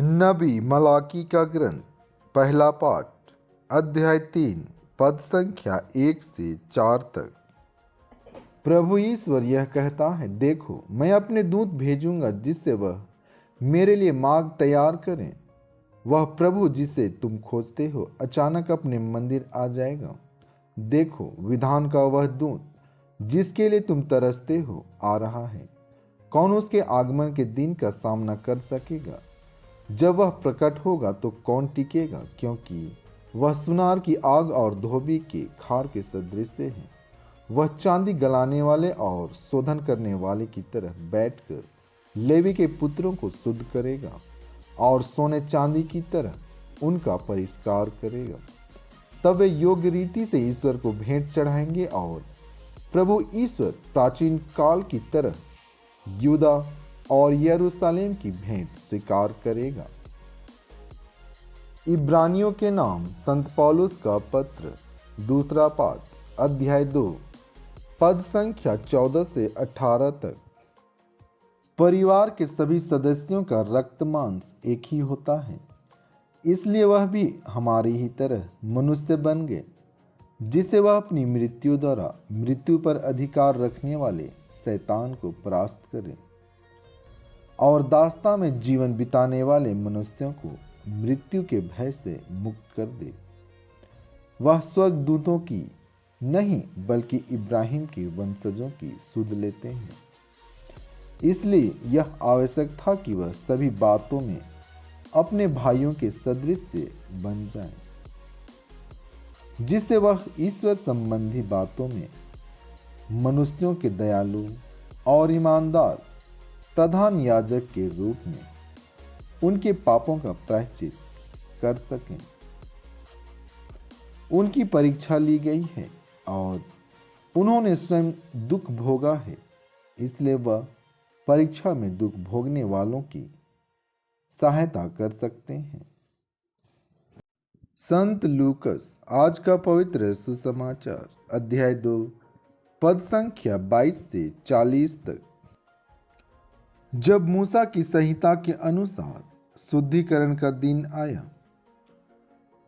नबी मलाकी का ग्रंथ पहला पाठ अध्याय 3 पद संख्या 1 से 4 तक। प्रभु ईश्वर यह कहता है, देखो मैं अपने दूत भेजूंगा जिससे वह मेरे लिए मार्ग तैयार करें। वह प्रभु जिसे तुम खोजते हो अचानक अपने मंदिर आ जाएगा। देखो विधान का वह दूत जिसके लिए तुम तरसते हो आ रहा है। कौन उसके आगमन के दिन का सामना कर सकेगा? जब वह प्रकट होगा तो कौन टिकेगा? क्योंकि वह सुनार की आग और धोबी के खार के सदृश है। वह चांदी गलाने वाले और शोधन करने वाले की तरह बैठकर लेवी के पुत्रों को शुद्ध करेगा और सोने चांदी की तरह उनका परिष्कार करेगा। तब वे योग्य रीति से ईश्वर को भेंट चढ़ाएंगे और प्रभु ईश्वर प्राचीन काल की तरह यूदा और यरूशलेम की भेंट स्वीकार करेगा। इब्रानियों के नाम संत पौलुस का पत्र दूसरा पाठ अध्याय 2 पद संख्या 14 से 18 तक। परिवार के सभी सदस्यों का रक्त मांस एक ही होता है, इसलिए वह भी हमारी ही तरह मनुष्य बन गए, जिसे वह अपनी मृत्यु द्वारा मृत्यु पर अधिकार रखने वाले शैतान को परास्त करे और दास्ता में जीवन बिताने वाले मनुष्यों को मृत्यु के भय से मुक्त कर दे। वह स्वर्गदूतों की नहीं बल्कि इब्राहिम के वंशजों की सुध लेते हैं। इसलिए यह आवश्यक था कि वह सभी बातों में अपने भाइयों के सदृश से बन जाएं, जिससे वह ईश्वर संबंधी बातों में मनुष्यों के दयालु और ईमानदार प्रधान याजक के रूप में उनके पापों का प्रायश्चित कर सकें। उनकी परीक्षा ली गई है और उन्होंने स्वयं दुख भोगा है, इसलिए वह परीक्षा में दुख भोगने वालों की सहायता कर सकते हैं। संत लूकस आज का पवित्र सुसमाचार अध्याय 2 पद संख्या 22 से 40 तक। जब मूसा की संहिता के अनुसार शुद्धिकरण का दिन आया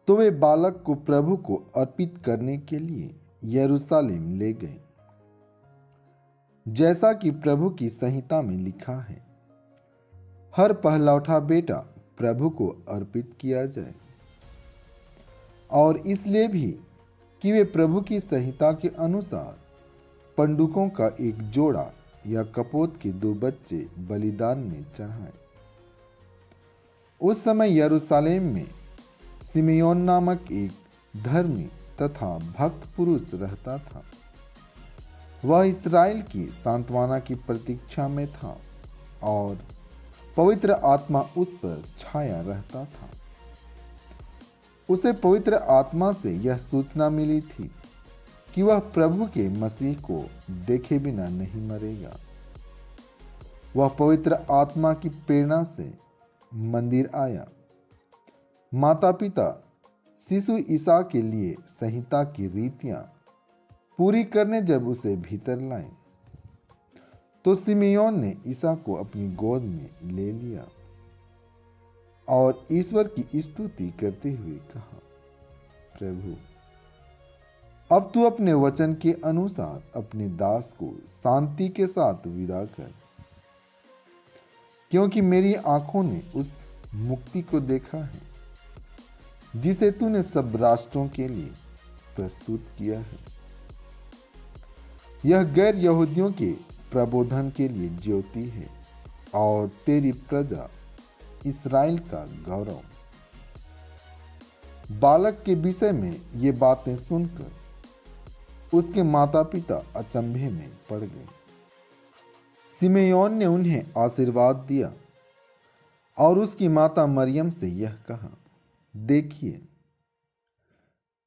तो वे बालक को प्रभु को अर्पित करने के लिए यरूशलेम ले गए, जैसा कि प्रभु की संहिता में लिखा है, हर पहलौठा बेटा प्रभु को अर्पित किया जाए। और इसलिए भी कि वे प्रभु की संहिता के अनुसार पंडुकों का एक जोड़ा या कपोत के 2 बच्चे बलिदान में चढ़ाए। उस समय यरूशलेम में सिमेयोन नामक एक धर्मी तथा भक्त पुरुष रहता था। वह इस्राएल की सांत्वना की प्रतीक्षा में था और पवित्र आत्मा उस पर छाया रहता था। उसे पवित्र आत्मा से यह सूचना मिली थी कि वह प्रभु के मसीह को देखे बिना नहीं मरेगा। वह पवित्र आत्मा की प्रेरणा से मंदिर आया। माता पिता शिशु ईसा के लिए संहिता की रीतियां पूरी करने जब उसे भीतर लाए तो सिमियोन ने ईसा को अपनी गोद में ले लिया और ईश्वर की स्तुति करते हुए कहा, प्रभु अब तू अपने वचन के अनुसार अपने दास को शांति के साथ विदा कर, क्योंकि मेरी आंखों ने उस मुक्ति को देखा है जिसे तूने सब राष्ट्रों के लिए प्रस्तुत किया है। यह गैर यहूदियों के प्रबोधन के लिए ज्योति है और तेरी प्रजा इस्राएल का गौरव। बालक के विषय में ये बातें सुनकर उसके माता पिता अचंभे में पड़ गए। सिमेयोन ने उन्हें आशीर्वाद दिया और उसकी माता मरियम से यह कहा, देखिए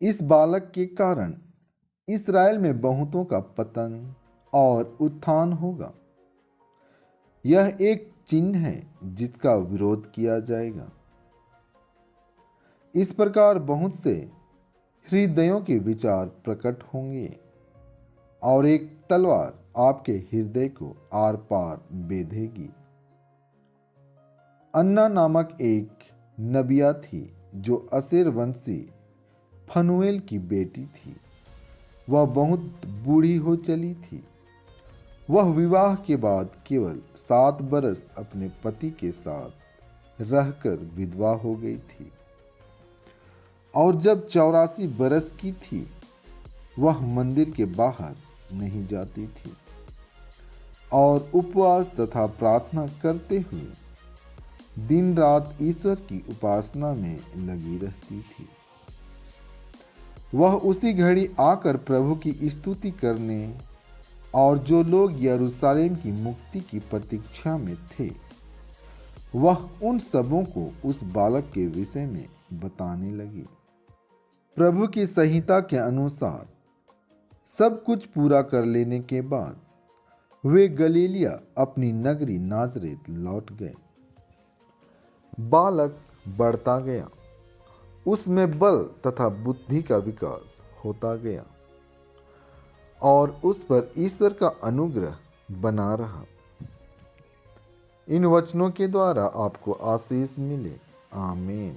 इस बालक के कारण इस्राएल में बहुतों का पतन और उत्थान होगा। यह एक चिन्ह है जिसका विरोध किया जाएगा। इस प्रकार बहुत से हृदयों के विचार प्रकट होंगे और एक तलवार आपके हृदय को आर पार बेधेगी। अन्ना नामक एक नबिया थी जो असेर वंशी फनुएल की बेटी थी। वह बहुत बूढ़ी हो चली थी। वह विवाह के बाद केवल 7 बरस अपने पति के साथ रहकर विधवा हो गई थी और जब 84 बरस की थी वह मंदिर के बाहर नहीं जाती थी और उपवास तथा प्रार्थना करते हुए दिन रात ईश्वर की उपासना में लगी रहती थी। वह उसी घड़ी आकर प्रभु की स्तुति करने और जो लोग यरूशलेम की मुक्ति की प्रतीक्षा में थे वह उन सबों को उस बालक के विषय में बताने लगी। प्रभु की संहिता के अनुसार सब कुछ पूरा कर लेने के बाद वे गलीलिया अपनी नगरी नाजरेत लौट गए। बालक बढ़ता गया, उसमें बल तथा बुद्धि का विकास होता गया और उस पर ईश्वर का अनुग्रह बना रहा। इन वचनों के द्वारा आपको आशीष मिले। आमीन।